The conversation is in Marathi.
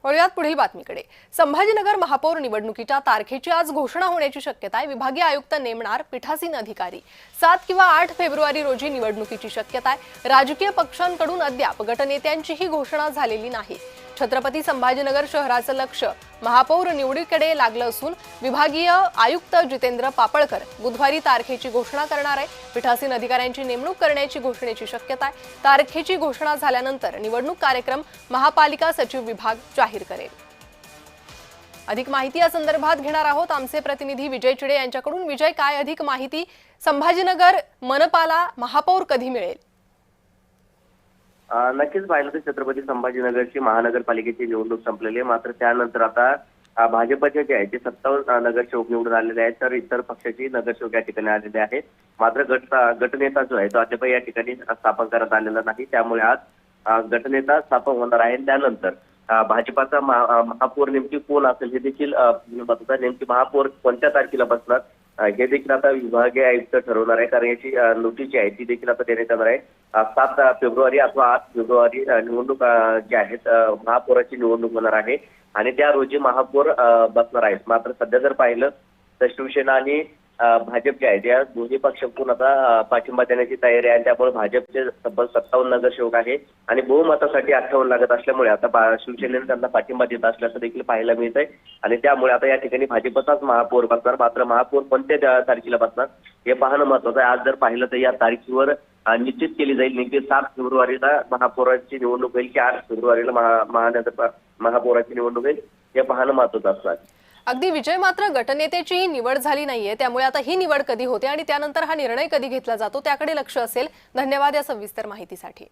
वळूयात पुढील बातमीकडे। संभाजीनगर महापौर निवडणुकीच्या तारखेची आज घोषणा होण्याची शक्यता आहे। विभागीय आयुक्त नेमणार पीठासीन अधिकारी। 7 किंवा 8 फेब्रुवारी रोजी निवडणुकीची शक्यता आहे। राजकीय पक्षांकडून अद्याप गटनेत्यांचीही घोषणा झालेली नाही। छत्रपती संभाजीनगर शहराचं लक्ष महापौर निवडीकडे लागलं असून विभागीय आयुक्त जितेंद्र पापळकर बुधवारी तारखेची घोषणा करणार आहे। पीठासीन अधिकाऱ्यांची नेमणूक करण्याची घोषणेची शक्यता आहे। तारखेची घोषणा झाल्यानंतर निवडणूक कार्यक्रम महापालिका सचिव विभाग जाहीर करेल। अधिक माहिती या संदर्भात घेणार आहोत आमचे प्रतिनिधी विजय चिडे यांच्याकडून। विजय, काय अधिक माहिती? संभाजीनगर मनपाला महापौर कधी मिळेल? नक्कीच पाहिलं तर छत्रपती संभाजीनगरची महानगरपालिकेची निवडणूक संपलेली आहे। मात्र त्यानंतर आता भाजपचे जे आहे ते 57 नगरसेवक निवडून आलेले आहेत, तर इतर पक्षाची नगरसेवक या ठिकाणी आलेले आहेत। मात्र गटनेता जो आहे तो अद्याप या ठिकाणी स्थापन करण्यात आलेला नाही। त्यामुळे आज गटनेता स्थापन होणार आहे। त्यानंतर भाजपाचा महापौर नेमकी कोण असेल हे देखील नेमकी महापौर कोणत्या तारखेला बसणार हे देखील आता विभागीय आयुक्त ठरवणार आहे। कारण याची नोटीस जी आहे ती देखील आता देण्यात येणार आहे। 7 फेब्रुवारी अथवा 8 फेब्रुवारी निवडणूक जी आहेत महापौराची निवडणूक होणार आहे आणि त्या रोजी महापौर बसणार आहेत। मात्र सध्या जर पाहिलं तर शिवसेना आणि भाजप जे आहेत या दोन्ही पक्षांकडून आता पाठिंबा देण्याची तयारी आहे। त्यामुळे भाजपचे तब्बल 57 नगरसेवक आहे आणि बहुमतासाठी 58 लागत असल्यामुळे आता शिवसेनेने त्यांना पाठिंबा देत असल्याचं देखील पाहायला मिळत आहे आणि त्यामुळे आता या ठिकाणी भाजपचाच महापौर बसणार। मात्र महापौर कोणत्या तारखेला बसणार हे पाहणं महत्त्वाचं आहे। आज जर पाहिलं तर या तारखेवर निश्चित केली जाईल। नेमकी 7 फेब्रुवारीला महापौराची निवडणूक होईल की 8 फेब्रुवारीला महापौराची निवडणूक होईल हे पाहणं महत्त्वाचं असणार। अगदी विजय, मात्र गटनेत्याची निवड झाली नाहीये, त्यामुळे आता ही निवड कधी होते आणि त्यानंतर हा निर्णय कधी घेतला जातो त्याकडे लक्ष असेल। धन्यवाद या सविस्तर माहितीसाठी।